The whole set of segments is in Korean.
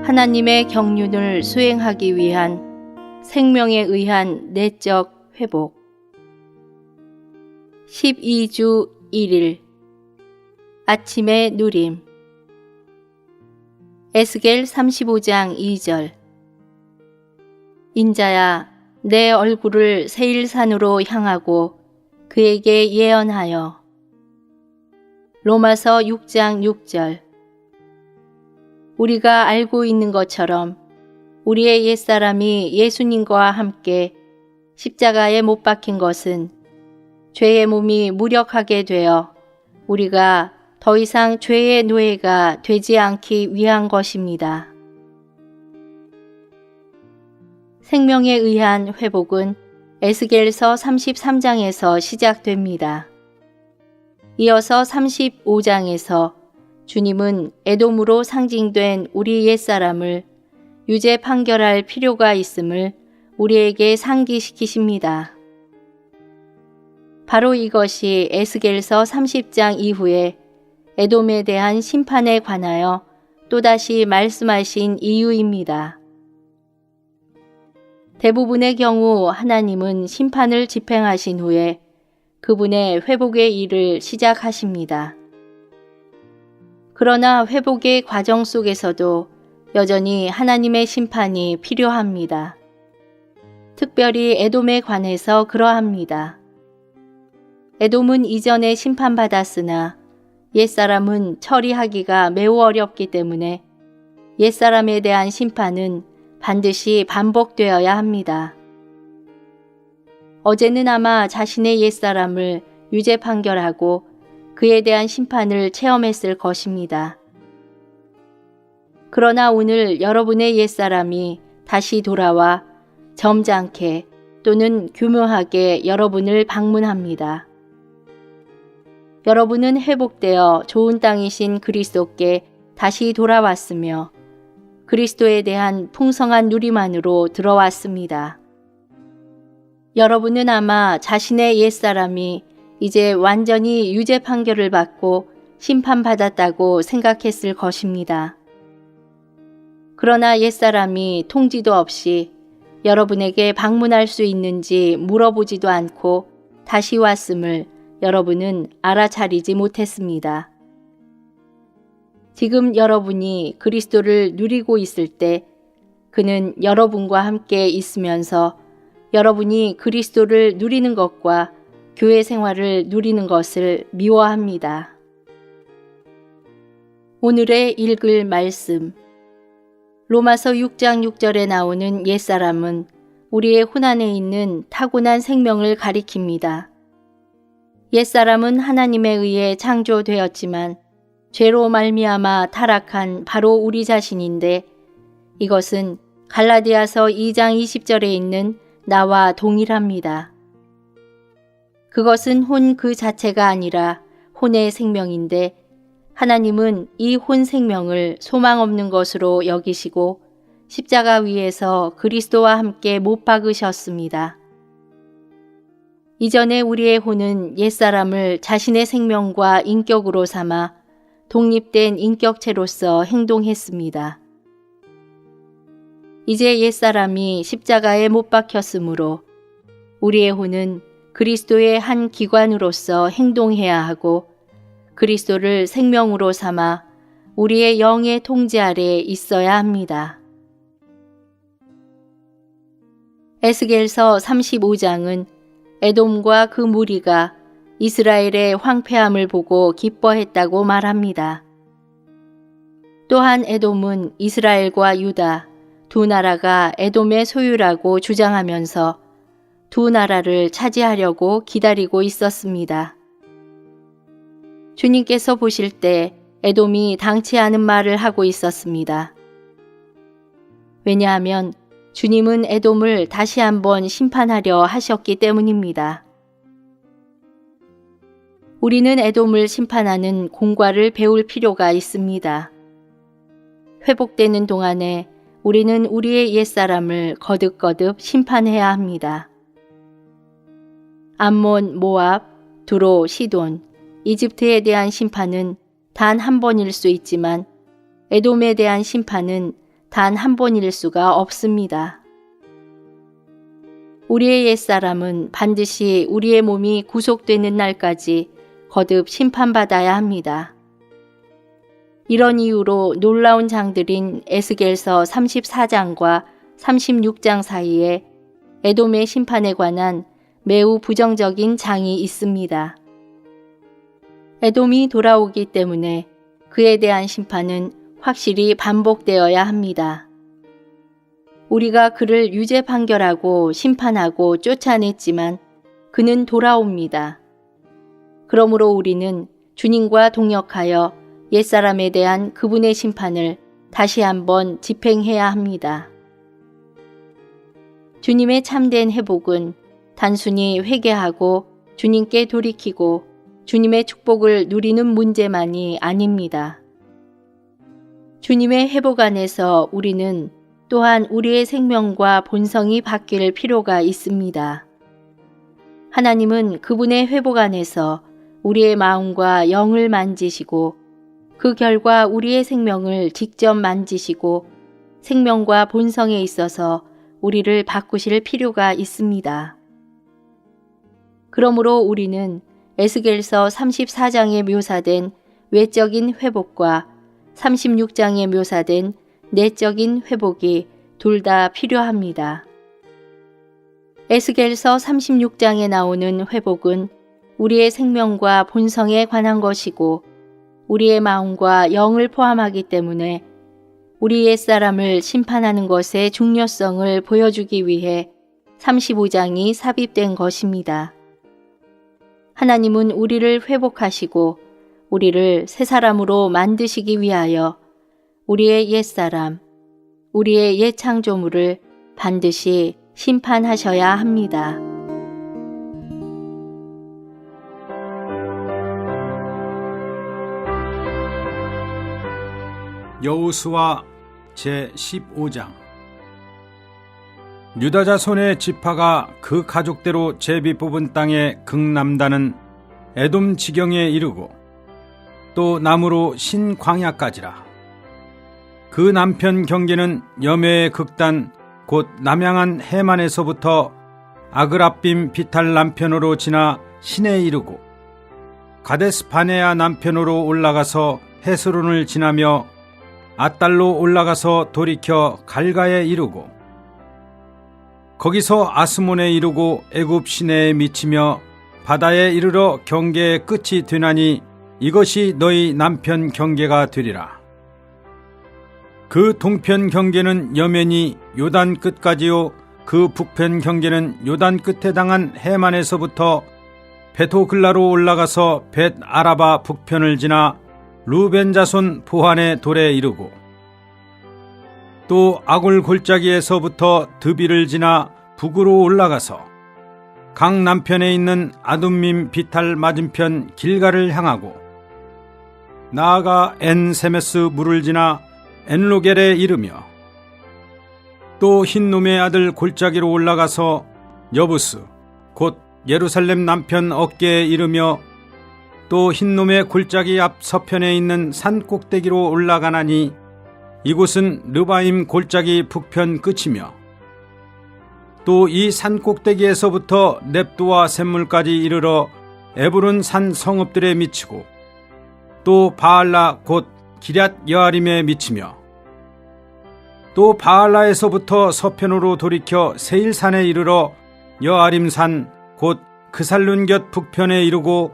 하나님의 경륜을 수행하기 위한 생명에 의한 내적 회복. 12주 1일 아침의 누림. 에스겔 35장 2절. 인자야, 내 얼굴을 세일산으로 향하고 그에게 예언하여. 로마서 6장 6절. 우리가 알고 있는 것처럼 우리의 옛사람이 예수님과 함께 십자가에 못 박힌 것은 죄의 몸이 무력하게 되어 우리가 더 이상 죄의 노예가 되지 않기 위한 것입니다. 생명에 의한 회복은 에스겔서 33장에서 시작됩니다. 이어서 35장에서 주님은 에돔으로 상징된 우리 옛사람을 유죄 판결할 필요가 있음을 우리에게 상기시키십니다. 바로 이것이 에스겔서 30장 이후에 에돔에 대한 심판에 관하여 또다시 말씀하신 이유입니다. 대부분의 경우 하나님은 심판을 집행하신 후에 그분의 회복의 일을 시작하십니다. 그러나 회복의 과정 속에서도 여전히 하나님의 심판이 필요합니다. 특별히 에돔에 관해서 그러합니다. 에돔은 이전에 심판받았으나 옛사람은 처리하기가 매우 어렵기 때문에 옛사람에 대한 심판은 반드시 반복되어야 합니다. 어제는 아마 자신의 옛사람을 유죄 판결하고 그에 대한 심판을 체험했을 것입니다. 그러나 오늘 여러분의 옛사람이 다시 돌아와 점잖게 또는 교묘하게 여러분을 방문합니다. 여러분은 회복되어 좋은 땅이신 그리스도께 다시 돌아왔으며 그리스도에 대한 풍성한 누림 안으로 들어왔습니다. 여러분은 아마 자신의 옛사람이 이제 완전히 유죄 판결을 받고 심판받았다고 생각했을 것입니다. 그러나 옛사람이 통지도 없이 여러분에게 방문할 수 있는지 물어보지도 않고 다시 왔음을 여러분은 알아차리지 못했습니다. 지금 여러분이 그리스도를 누리고 있을 때 그는 여러분과 함께 있으면서 여러분이 그리스도를 누리는 것과 교회 생활을 누리는 것을 미워합니다. 오늘의 읽을 말씀. 로마서 6장 6절에 나오는 옛사람은 우리의 혼안에 있는 타고난 생명을 가리킵니다. 옛사람은 하나님에 의해 창조되었지만 죄로 말미암아 타락한 바로 우리 자신인데 이것은 갈라디아서 2장 20절에 있는 나와 동일합니다. 그것은 혼 그 자체가 아니라 혼의 생명인데 하나님은 이 혼 생명을 소망 없는 것으로 여기시고 십자가 위에서 그리스도와 함께 못 박으셨습니다. 이전에 우리의 혼은 옛사람을 자신의 생명과 인격으로 삼아 독립된 인격체로서 행동했습니다. 이제 옛사람이 십자가에 못 박혔으므로 우리의 혼은 그리스도의 한 기관으로서 행동해야 하고 그리스도를 생명으로 삼아 우리의 영의 통제 아래 있어야 합니다. 에스겔서 35장은 에돔과 그 무리가 이스라엘의 황폐함을 보고 기뻐했다고 말합니다. 또한 에돔은 이스라엘과 유다 두 나라가 에돔의 소유라고 주장하면서 두 나라를 차지하려고 기다리고 있었습니다. 주님께서 보실 때 에돔이 당치 않은 말을 하고 있었습니다. 왜냐하면 주님은 에돔을 다시 한번 심판하려 하셨기 때문입니다. 우리는 에돔을 심판하는 공과를 배울 필요가 있습니다. 회복되는 동안에 우리는 우리의 옛사람을 거듭거듭 심판해야 합니다. 암몬, 모압, 두로, 시돈, 이집트에 대한 심판은 단 한 번일 수 있지만 에돔에 대한 심판은 단 한 번일 수가 없습니다. 우리의 옛사람은 반드시 우리의 몸이 구속되는 날까지 거듭 심판받아야 합니다. 이런 이유로 놀라운 장들인 에스겔서 34장과 36장 사이에 에돔의 심판에 관한 매우 부정적인 장이 있습니다. 에돔이 돌아오기 때문에 그에 대한 심판은 확실히 반복되어야 합니다. 우리가 그를 유죄 판결하고 심판하고 쫓아냈지만 그는 돌아옵니다. 그러므로 우리는 주님과 동역하여 옛사람에 대한 그분의 심판을 다시 한번 집행해야 합니다. 주님의 참된 회복은 단순히 회개하고 주님께 돌이키고 주님의 축복을 누리는 문제만이 아닙니다. 주님의 회복 안에서 우리는 또한 우리의 생명과 본성이 바뀔 필요가 있습니다. 하나님은 그분의 회복 안에서 우리의 마음과 영을 만지시고 그 결과 우리의 생명을 직접 만지시고 생명과 본성에 있어서 우리를 바꾸실 필요가 있습니다. 그러므로 우리는 에스겔서 34장에 묘사된 외적인 회복과 36장에 묘사된 내적인 회복이 둘 다 필요합니다. 에스겔서 36장에 나오는 회복은 우리의 생명과 본성에 관한 것이고 우리의 마음과 영을 포함하기 때문에 우리 옛사람을 심판하는 것의 중요성을 보여주기 위해 35장이 삽입된 것입니다. 하나님은 우리를 회복하시고 우리를 새 사람으로 만드시기 위하여 우리의 옛사람, 우리의 옛 창조물을 반드시 심판하셔야 합니다. 여호수아 제15장. 유다 자손의 지파가 그 가족대로 제비 뽑은 땅의 극남단은 에돔 지경에 이르고 또 남으로 신광야까지라. 그 남편 경계는 여매의 극단 곧 남양한 해만에서부터 아그라빔 비탈 남편으로 지나 신에 이르고 가데스 바네아 남편으로 올라가서 헤스론을 지나며 아달로 올라가서 돌이켜 갈가에 이르고 거기서 아스몬에 이르고 애굽 시내에 미치며 바다에 이르러 경계의 끝이 되나니 이것이 너희 남편 경계가 되리라. 그 동편 경계는 여면이 요단 끝까지요 그 북편 경계는 요단 끝에 당한 해만에서부터 베토글라로 올라가서 벳 아라바 북편을 지나 루벤 자손 보한의 돌에 이르고 또 아골 골짜기에서부터 드비를 지나 북으로 올라가서 강 남편에 있는 아둠밈 비탈 맞은편 길가를 향하고 나아가 엔세메스 물을 지나 엔로겔에 이르며 또 흰놈의 아들 골짜기로 올라가서 여부스 곧 예루살렘 남편 어깨에 이르며 또 흰놈의 골짜기 앞 서편에 있는 산 꼭대기로 올라가나니 이곳은 르바임 골짜기 북편 끝이며 또 이 산 꼭대기에서부터 넵도와 샘물까지 이르러 에브론 산 성읍들에 미치고 또 바알라 곧 기럇 여아림에 미치며 또 바알라에서부터 서편으로 돌이켜 세일산에 이르러 여아림산 곧 그살룬 곁 북편에 이르고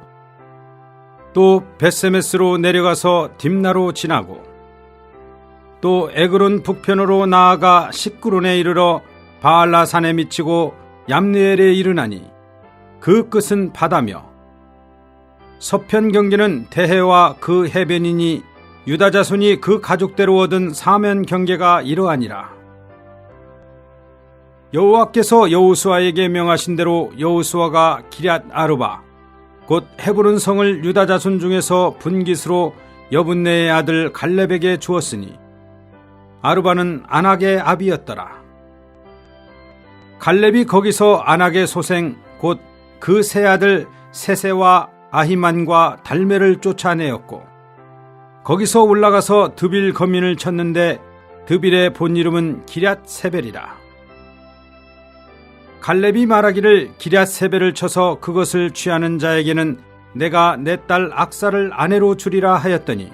또 벳세메스로 내려가서 딥나로 지나고 또 에그론 북편으로 나아가 식구론에 이르러 바알라산에 미치고 얌느엘에 이르나니 그 끝은 바다며 서편 경계는 대해와 그 해변이니 유다 자손이 그 가족대로 얻은 사면 경계가 이러하니라. 여호와께서 여호수아에게 명하신 대로 여호수아가 기럇 아르바 곧 헤브론 성을 유다 자손 중에서 분깃으로 여분네의 아들 갈렙에게 주었으니 아르바는 안악의 아비였더라. 갈렙이 거기서 안악의 소생 곧 그 세 아들 세세와 아히만과 달메를 쫓아내었고 거기서 올라가서 드빌 거민을 쳤는데 드빌의 본 이름은 기럇 세벨이라. 갈렙이 말하기를 기럇 세벨을 쳐서 그것을 취하는 자에게는 내가 내 딸 악사를 아내로 주리라 하였더니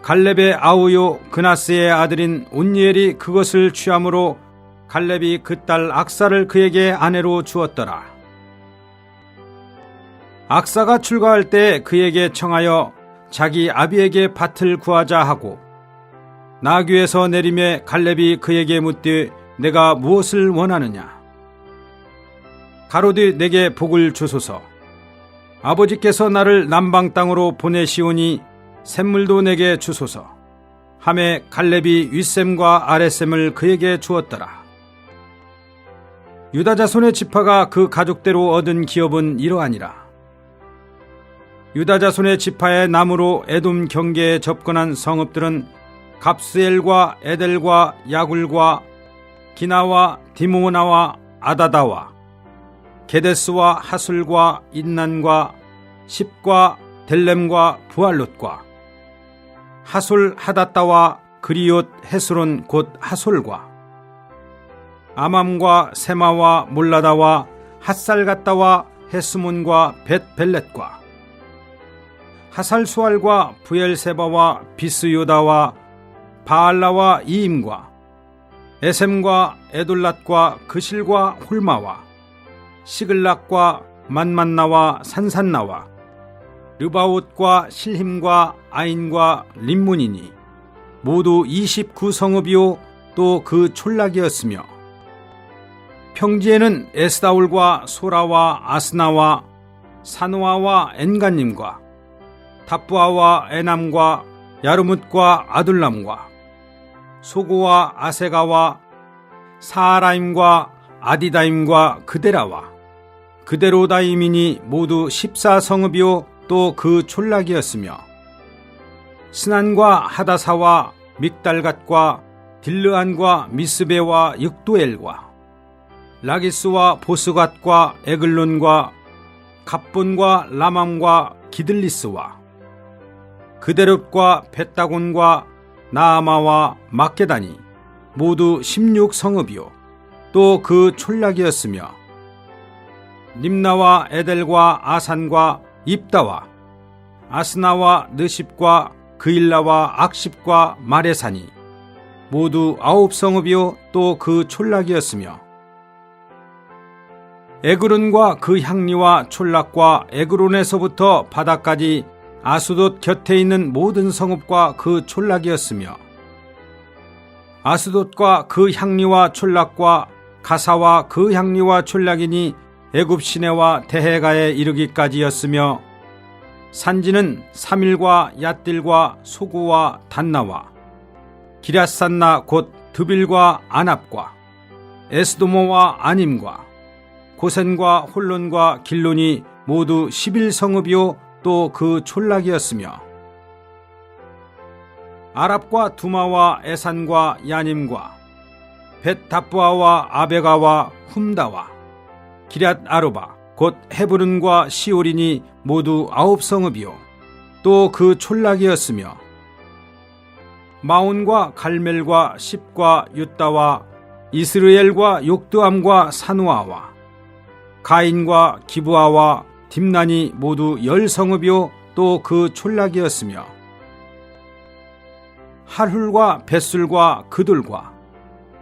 갈렙의 아우요 그나스의 아들인 온니엘이 그것을 취함으로 갈렙이 그 딸 악사를 그에게 아내로 주었더라. 악사가 출가할 때 그에게 청하여 자기 아비에게 밭을 구하자 하고 나귀에서 내림에 갈렙이 그에게 묻되 내가 무엇을 원하느냐. 가로되 내게 복을 주소서. 아버지께서 나를 남방 땅으로 보내시오니 샘물도 내게 주소서. 하매 갈렙이 윗샘과 아랫샘을 그에게 주었더라. 유다 자손의 지파가 그 가족대로 얻은 기업은 이러하니라. 유다 자손의 지파의 남으로 에돔 경계에 접근한 성읍들은 갑스엘과 에델과 야굴과 기나와 디모나와 아다다와 게데스와 하술과 인난과 십과 델렘과 부알롯과 하솔 하다따와 그리옷 헤스론 곧 하솔과 아맘과 세마와 몰라다와 핫살가따와 헤스몬과 벳벨렛과 하살수알과 부엘세바와 비스요다와 바알라와 이임과 에셈과 에돌랏과 그실과 홀마와 시글락과 만만나와 산산나와 르바옷과 실힘과 아인과 림문이니 모두 29성읍이요 또 그 촌락이었으며 평지에는 에스다올과 소라와 아스나와 사노아와 엔간님과 탑부아와 에남과 야르뭇과 아둘람과 소고와 아세가와 사아라임과 아디다임과 그데라와 그데로다임이니 모두 14성읍이요 또 그 촌락이었으며 스난과 하다사와 믹달갓과 딜르안과 미스베와 육도엘과 라기스와 보스갓과 에글론과 갑본과 라맘과 기들리스와 그데릅과 벳다곤과 나아마와 막게다니 모두 16성읍이요 또 그 촌락이었으며 림나와 에델과 아산과 입다와 아스나와 느십과 그일라와 악십과 마레산이 모두 9성읍이요 또 그 촌락이었으며 에그론과 그 향리와 촌락과 에그론에서부터 바다까지 아스돗 곁에 있는 모든 성읍과 그 촌락이었으며 아스돗과 그 향리와 촌락과 가사와 그 향리와 촌락이니 애굽 시내와 데헤가에 이르기까지였으며 산지는 사밀과 얏딜과 소고와 단나와 기럇산나 곧 드빌과 아납과 에스도모와 아님과 고센과 홀론과 길론이 모두 11성읍이요 또 그 촌락이었으며 아랍과 두마와 에산과 야님과 벳다부아와 아베가와 훔다와 기럇 아르바 곧 헤브른과 시오린이 모두 9성읍이요 또 그 촌락이었으며 마온과 갈멜과 십과 윳다와 이스르엘과 욕드암과 사누아와 가인과 기브아와 딥난이 모두 10성읍이요 또 그 촌락이었으며 할훌과 벳술과 그들과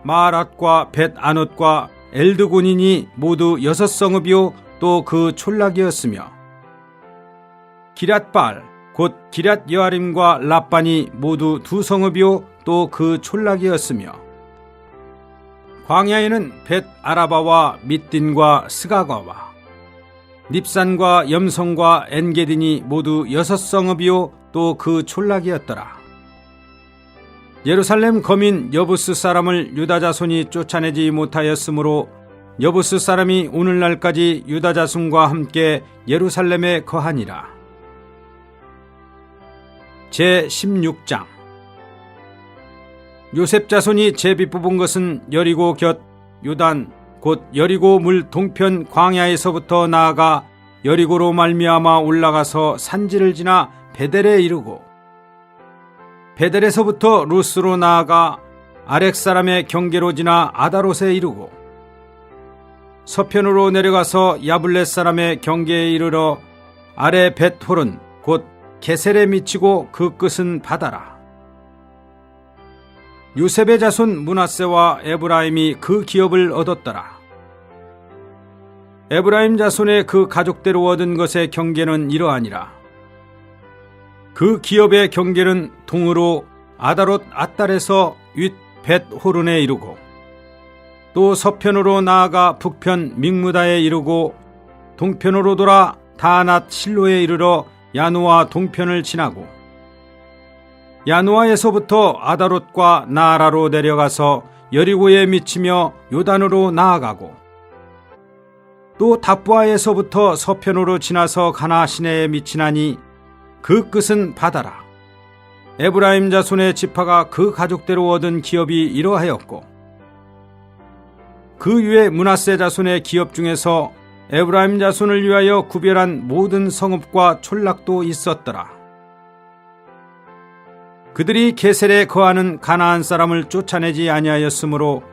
마아랏과 벳아넛과 엘드곤인이 모두 6성읍이요 또 그 촌락이었으며 기럇발 곧 기럇 여아림과 라반이 모두 2성읍이요 또 그 촌락이었으며 광야에는 벳 아라바와 밑딘과 스가가와 닙산과 염성과 엔게딘이 모두 6성읍이요 또 그 촌락이었더라. 예루살렘 거민 여부스 사람을 유다 자손이 쫓아내지 못하였으므로 여부스 사람이 오늘날까지 유다 자손과 함께 예루살렘에 거하니라. 제16장 요셉 자손이 제비 뽑은 것은 여리고 곁 요단 곧 여리고 물 동편 광야에서부터 나아가 여리고로 말미암아 올라가서 산지를 지나 베델에 이르고 베델에서부터 루스로 나아가 아렉 사람의 경계로 지나 아다롯에 이르고 서편으로 내려가서 야블렛 사람의 경계에 이르러 아래 벳홀은 곧 게셀에 미치고 그 끝은 바다라. 요셉의 자손 므낫세와 에브라임이 그 기업을 얻었더라. 에브라임 자손의 그 가족대로 얻은 것의 경계는 이러하니라. 그 기업의 경계는 동으로 아다롯 앗달에서 윗 벳호른에 이르고 또 서편으로 나아가 북편 믹무다에 이르고 동편으로 돌아 다낫 실로에 이르러 야노아 동편을 지나고 야노아에서부터 아다롯과 나아라로 내려가서 여리고에 미치며 요단으로 나아가고 또 답부아에서부터 서편으로 지나서 가나 시내에 미치나니 그 끝은 바다라. 에브라임 자손의 지파가 그 가족대로 얻은 기업이 이러하였고 그 위에 므낫세 자손의 기업 중에서 에브라임 자손을 위하여 구별한 모든 성읍과 촌락도 있었더라. 그들이 게셀에 거하는 가나안 사람을 쫓아내지 아니하였으므로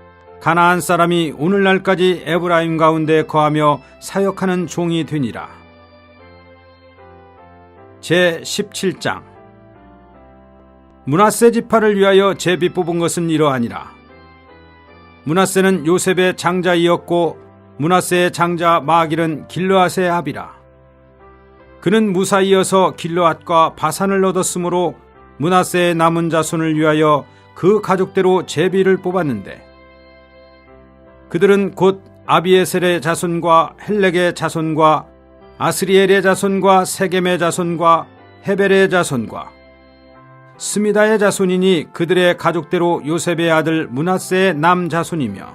가나안 사람이 오늘날까지 에브라임 가운데 거하며 사역하는 종이 되니라. 제17장 므낫세 지파를 위하여 제비 뽑은 것은 이러하니라. 므낫세는 요셉의 장자이었고 므낫세의 장자 마길은 길르앗의 아비라. 그는 무사이어서 길르앗과 바산을 얻었으므로 므낫세의 남은 자손을 위하여 그 가족대로 제비를 뽑았는데 그들은 곧 아비에셀의 자손과 헬렉의 자손과 아스리엘의 자손과 세겜의 자손과 헤벨의 자손과 스미다의 자손이니 그들의 가족대로 요셉의 아들 므낫세의 남자손이며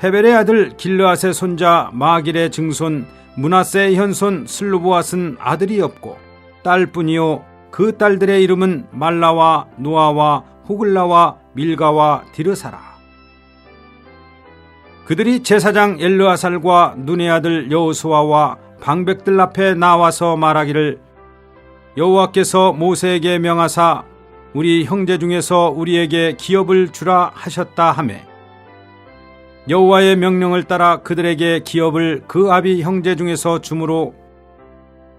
헤벨의 아들 길르앗의 손자 마길의 증손 므낫세의 현손 슬루보앗은 아들이 없고 딸뿐이요 그 딸들의 이름은 말라와 노아와 호글라와 밀가와 디르사라. 그들이 제사장 엘르아살과 눈의 아들 여호수아와 방백들 앞에 나와서 말하기를 여호와께서 모세에게 명하사 우리 형제 중에서 우리에게 기업을 주라 하셨다 하매 여호와의 명령을 따라 그들에게 기업을 그 아비 형제 중에서 주므로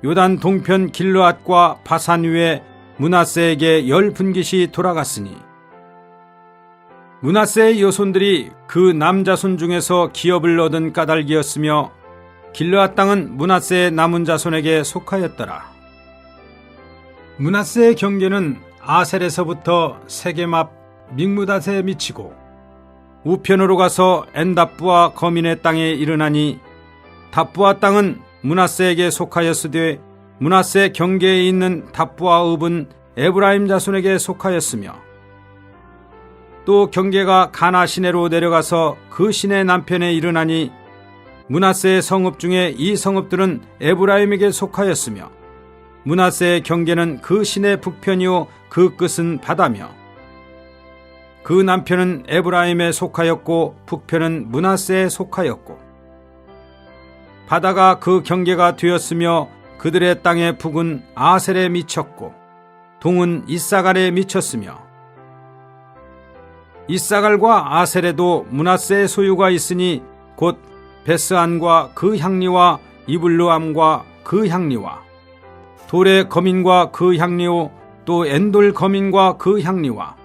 요단 동편 길르앗과 바산 위에 므낫세에게 10분깃이 돌아갔으니 므낫세의 여손들이 그 남자손 중에서 기업을 얻은 까닭이었으며 길르앗 땅은 므낫세의 남은 자손에게 속하였더라. 므낫세의 경계는 아셀에서부터 세겜 앞 믹무닷에 미치고 우편으로 가서 엔답부와 거민의 땅에 이르나니 답부와 땅은 므낫세에게 속하였으되 므낫세 경계에 있는 답부와 읍은 에브라임 자손에게 속하였으며 또 경계가 가나 시내로 내려가서 그 시내 남편에 이르나니 므낫세의 성읍 중에 이 성읍들은 에브라임에게 속하였으며 므낫세의 경계는 그 시내 북편이요 그 끝은 바다며 그 남편은 에브라임에 속하였고 북편은 므낫세에 속하였고 바다가 그 경계가 되었으며 그들의 땅의 북은 아셀에 미쳤고 동은 이사갈에 미쳤으며 이사갈과 아셀에도 므낫세의 소유가 있으니 곧 베스안과 그 향리와 이블루암과 그 향리와 돌의 거민과 그 향리오 또 엔돌 거민과 그 향리와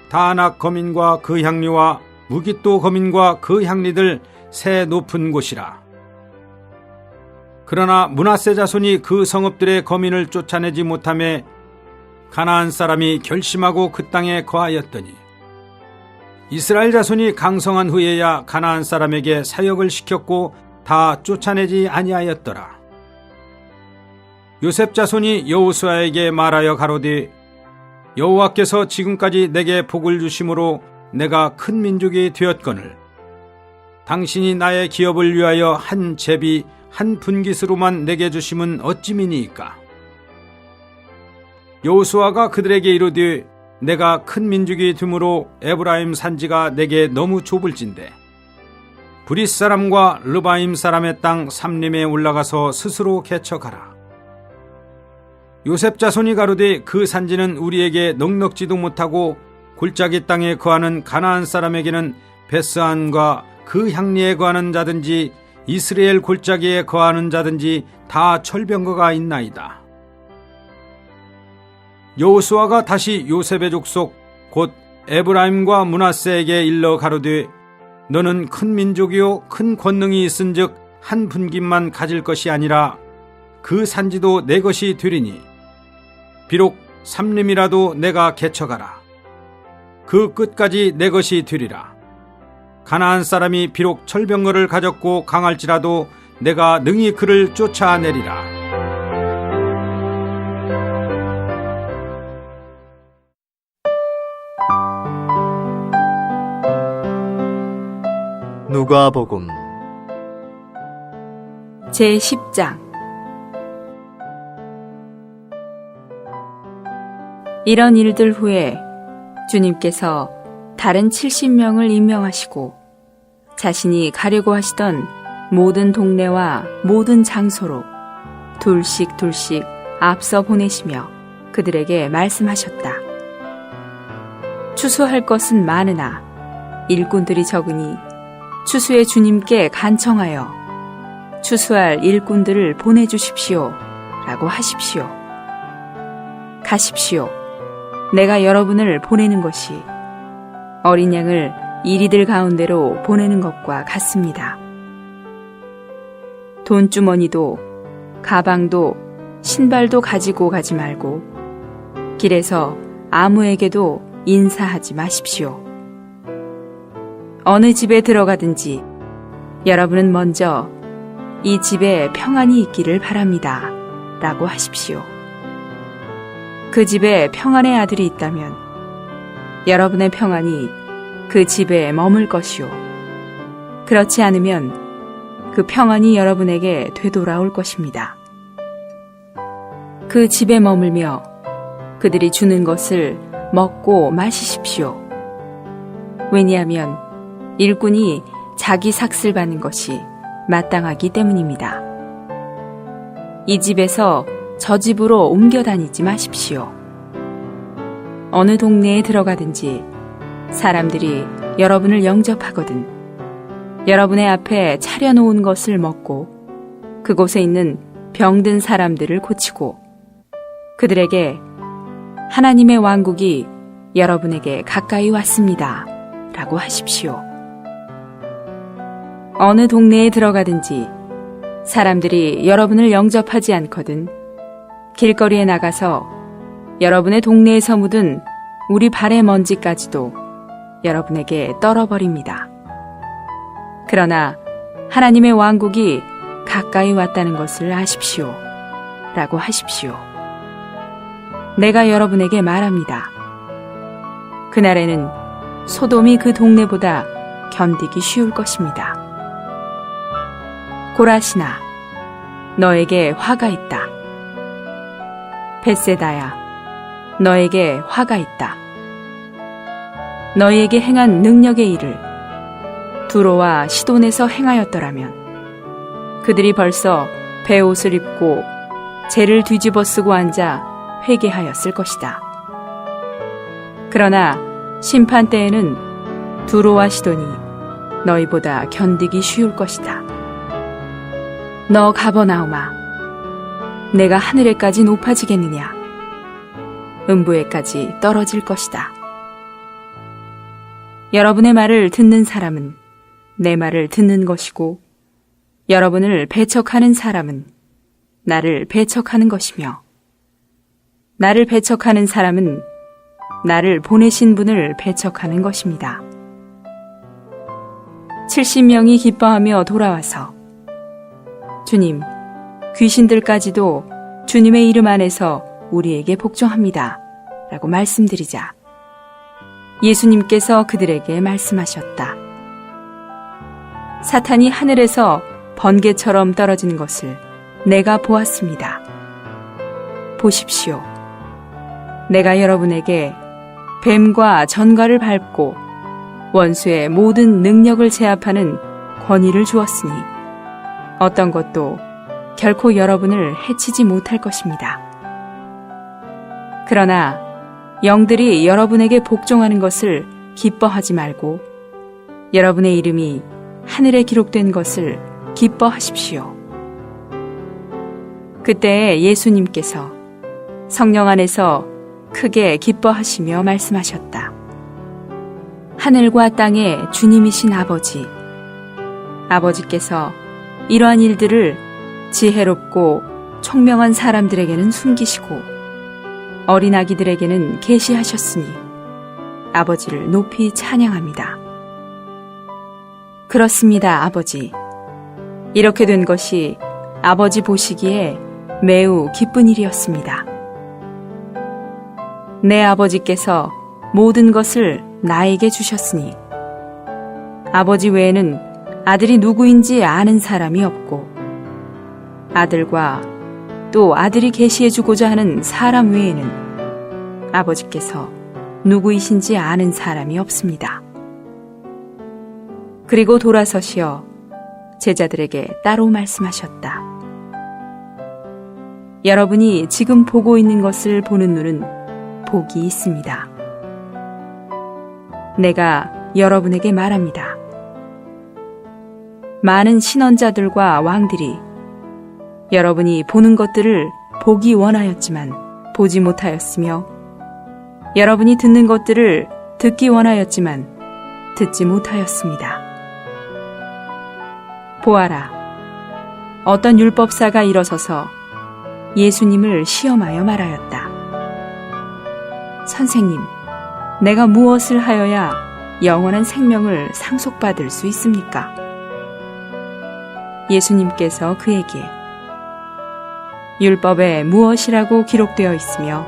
다낙 거민과 그 향리와 무깃도 거민과 그 향리들 새 높은 곳이라. 그러나 므낫세 자손이 그 성읍들의 거민을 쫓아내지 못하매 가나안 사람이 결심하고 그 땅에 거하였더니 이스라엘 자손이 강성한 후에야 가나안 사람에게 사역을 시켰고 다 쫓아내지 아니하였더라. 요셉 자손이 여호수아에게 말하여 가로되 여호와께서 지금까지 내게 복을 주심으로 내가 큰 민족이 되었거늘 당신이 나의 기업을 위하여 한 제비 한 분깃으로만 내게 주심은 어찌미니이까. 여호수아가 그들에게 이르되 내가 큰 민족이 되므로 에브라임 산지가 내게 너무 좁을진데 브릿 사람과 르바임 사람의 땅 삼림에 올라가서 스스로 개척하라. 요셉 자손이 가로되 그 산지는 우리에게 넉넉지도 못하고 골짜기 땅에 거하는 가나안 사람에게는 베스안과 그 향리에 거하는 자든지 이스라엘 골짜기에 거하는 자든지 다 철병거가 있나이다. 여호수아가 다시 요셉의 족속 곧 에브라임과 므낫세에게 일러 가로되 너는 큰 민족이요 큰 권능이 있은즉 한 분깃만 가질 것이 아니라 그 산지도 내 것이 되리니 비록 삼림이라도 내가 개척하라. 그 끝까지 내 것이 되리라. 가나안 사람이 비록 철병거를 가졌고 강할지라도 내가 능히 그를 쫓아내리라. 누가복음 제10장. 이런 일들 후에 주님께서 다른 70명을 임명하시고 자신이 가려고 하시던 모든 동네와 모든 장소로 둘씩 앞서 보내시며 그들에게 말씀하셨다. 추수할 것은 많으나 일꾼들이 적으니 추수의 주님께 간청하여 추수할 일꾼들을 보내주십시오 라고 하십시오. 가십시오. 내가 여러분을 보내는 것이 어린 양을 이리들 가운데로 보내는 것과 같습니다. 돈주머니도 가방도 신발도 가지고 가지 말고 길에서 아무에게도 인사하지 마십시오. 어느 집에 들어가든지 여러분은 먼저 이 집에 평안이 있기를 바랍니다 라고 하십시오. 그 집에 평안의 아들이 있다면 여러분의 평안이 그 집에 머물 것이요 그렇지 않으면 그 평안이 여러분에게 되돌아올 것입니다. 그 집에 머물며 그들이 주는 것을 먹고 마시십시오. 왜냐하면 일꾼이 자기 삭슬 받는 것이 마땅하기 때문입니다. 이 집에서 저 집으로 옮겨 다니지 마십시오. 어느 동네에 들어가든지 사람들이 여러분을 영접하거든 여러분의 앞에 차려놓은 것을 먹고 그곳에 있는 병든 사람들을 고치고 그들에게 하나님의 왕국이 여러분에게 가까이 왔습니다 라고 하십시오. 어느 동네에 들어가든지 사람들이 여러분을 영접하지 않거든 길거리에 나가서 여러분의 동네에서 묻은 우리 발의 먼지까지도 여러분에게 떨어버립니다. 그러나 하나님의 왕국이 가까이 왔다는 것을 아십시오 라고 하십시오. 내가 여러분에게 말합니다. 그날에는 소돔이 그 동네보다 견디기 쉬울 것입니다. 고라시나 너에게 화가 있다. 벳세다야 너에게 화가 있다. 너희에게 행한 능력의 일을 두로와 시돈에서 행하였더라면 그들이 벌써 베옷을 입고 재를 뒤집어 쓰고 앉아 회개하였을 것이다. 그러나 심판 때에는 두로와 시돈이 너희보다 견디기 쉬울 것이다. 너 가버나움아, 내가 하늘에까지 높아지겠느냐? 음부에까지 떨어질 것이다. 여러분의 말을 듣는 사람은 내 말을 듣는 것이고 여러분을 배척하는 사람은 나를 배척하는 것이며 나를 배척하는 사람은 나를 보내신 분을 배척하는 것입니다. 70명이 기뻐하며 돌아와서 주님, 귀신들까지도 주님의 이름 안에서 우리에게 복종합니다 라고 말씀드리자 예수님께서 그들에게 말씀하셨다. 사탄이 하늘에서 번개처럼 떨어지는 것을 내가 보았습니다. 보십시오. 내가 여러분에게 뱀과 전갈을 밟고 원수의 모든 능력을 제압하는 권위를 주었으니 어떤 것도 결코 여러분을 해치지 못할 것입니다. 그러나 영들이 여러분에게 복종하는 것을 기뻐하지 말고 여러분의 이름이 하늘에 기록된 것을 기뻐하십시오. 그때 예수님께서 성령 안에서 크게 기뻐하시며 말씀하셨다. 하늘과 땅의 주님이신 아버지, 아버지께서 이러한 일들을 지혜롭고 총명한 사람들에게는 숨기시고 어린아기들에게는 계시하셨으니 아버지를 높이 찬양합니다. 그렇습니다, 아버지. 이렇게 된 것이 아버지 보시기에 매우 기쁜 일이었습니다. 내 아버지께서 모든 것을 나에게 주셨으니 아버지 외에는 아들이 누구인지 아는 사람이 없고 아들과 또 아들이 계시해주고자 하는 사람 외에는 아버지께서 누구이신지 아는 사람이 없습니다. 그리고 돌아서시어 제자들에게 따로 말씀하셨다. 여러분이 지금 보고 있는 것을 보는 눈은 복이 있습니다. 내가 여러분에게 말합니다. 많은 신언자들과 왕들이 여러분이 보는 것들을 보기 원하였지만 보지 못하였으며 여러분이 듣는 것들을 듣기 원하였지만 듣지 못하였습니다. 보아라, 어떤 율법사가 일어서서 예수님을 시험하여 말하였다. 선생님, 내가 무엇을 하여야 영원한 생명을 상속받을 수 있습니까? 예수님께서 그에게 율법에 무엇이라고 기록되어 있으며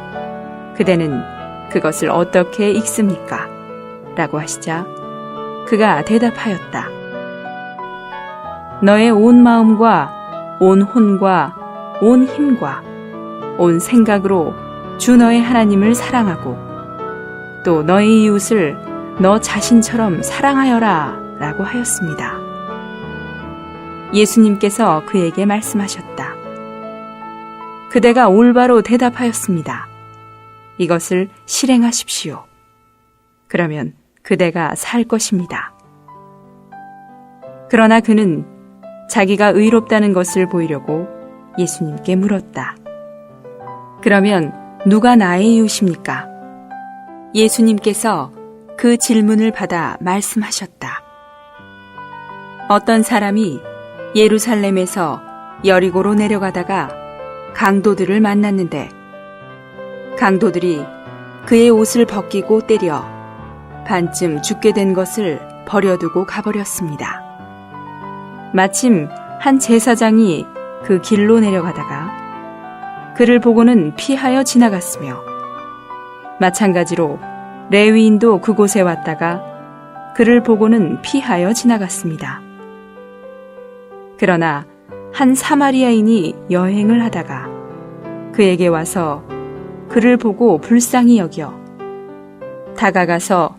그대는 그것을 어떻게 읽습니까? 라고 하시자 그가 대답하였다. 너의 온 마음과 온 혼과 온 힘과 온 생각으로 주 너의 하나님을 사랑하고 또 너의 이웃을 너 자신처럼 사랑하여라 라고 하였습니다. 예수님께서 그에게 말씀하셨다. 그대가 올바로 대답하였습니다. 이것을 실행하십시오. 그러면 그대가 살 것입니다. 그러나 그는 자기가 의롭다는 것을 보이려고 예수님께 물었다. 그러면 누가 나의 이웃입니까? 예수님께서 그 질문을 받아 말씀하셨다. 어떤 사람이 예루살렘에서 여리고로 내려가다가 강도들을 만났는데 강도들이 그의 옷을 벗기고 때려 반쯤 죽게 된 것을 버려두고 가버렸습니다. 마침 한 제사장이 그 길로 내려가다가 그를 보고는 피하여 지나갔으며 마찬가지로 레위인도 그곳에 왔다가 그를 보고는 피하여 지나갔습니다. 그러나 한 사마리아인이 여행을 하다가 그에게 와서 그를 보고 불쌍히 여겨 다가가서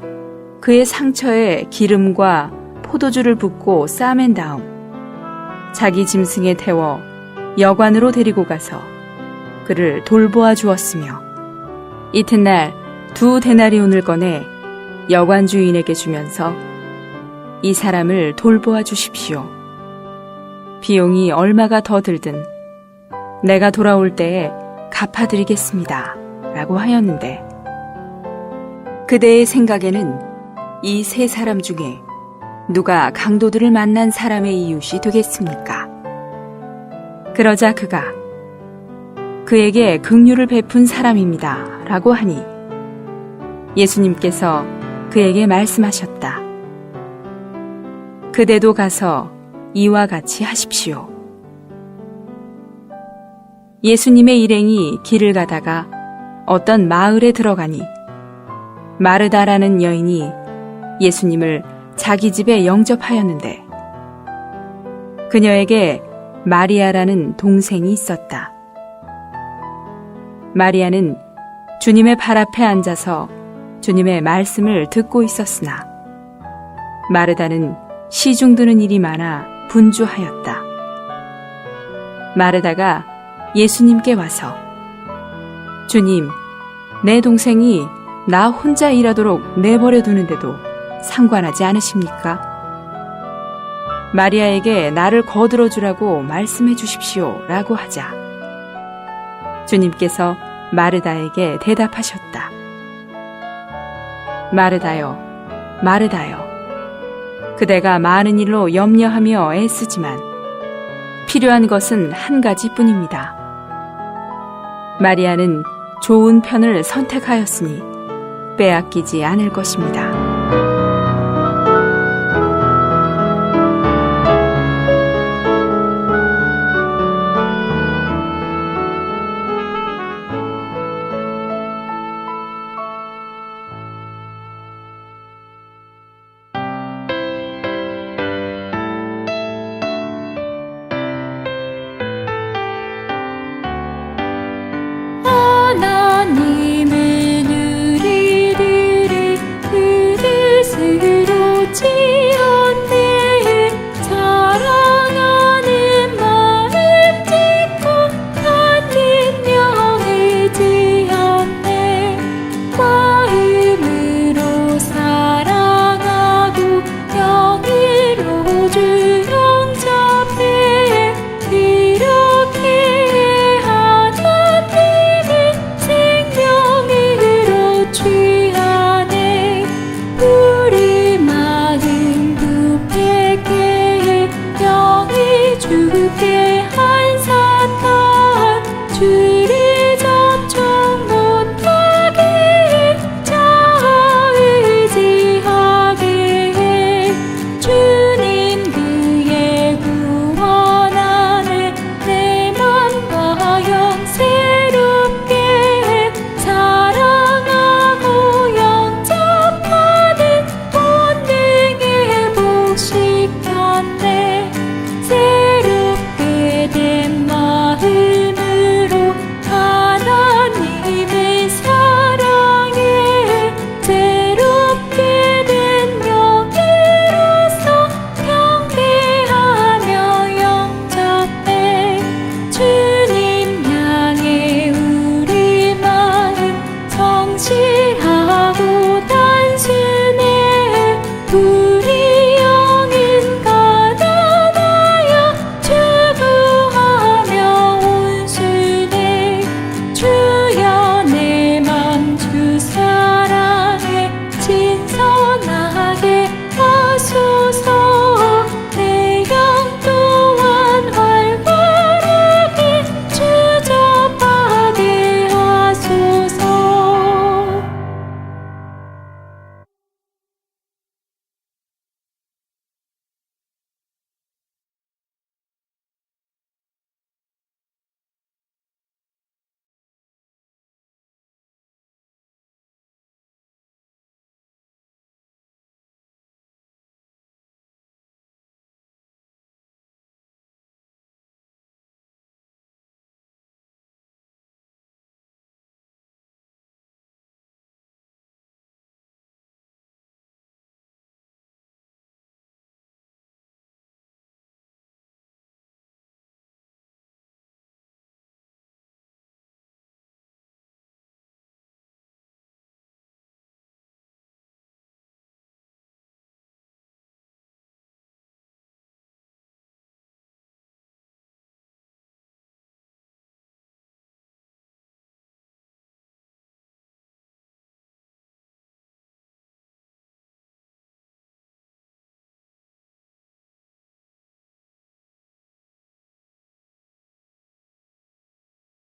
그의 상처에 기름과 포도주를 붓고 싸맨 다음 자기 짐승에 태워 여관으로 데리고 가서 그를 돌보아 주었으며 이튿날 2 데나리온을 꺼내 여관 주인에게 주면서 이 사람을 돌보아 주십시오. 비용이 얼마가 더 들든 내가 돌아올 때에 갚아드리겠습니다. 라고 하였는데 그대의 생각에는 이 3 중에 누가 강도들을 만난 사람의 이웃이 되겠습니까? 그러자 그가 그에게 긍휼을 베푼 사람입니다. 라고 하니 예수님께서 그에게 말씀하셨다. 그대도 가서 이와 같이 하십시오. 예수님의 일행이 길을 가다가 어떤 마을에 들어가니 마르다라는 여인이 예수님을 자기 집에 영접하였는데 그녀에게 마리아라는 동생이 있었다. 마리아는 주님의 발 앞에 앉아서 주님의 말씀을 듣고 있었으나 마르다는 시중 드는 일이 많아 분주하였다. 마르다가 예수님께 와서 주님, 내 동생이 나 혼자 일하도록 내버려 두는데도 상관하지 않으십니까? 마리아에게 나를 거들어 주라고 말씀해 주십시오 라고 하자 주님께서 마르다에게 대답하셨다. 마르다여, 마르다여, 그대가 많은 일로 염려하며 애쓰지만 필요한 것은 한 가지뿐입니다. 마리아는 좋은 편을 선택하였으니 빼앗기지 않을 것입니다.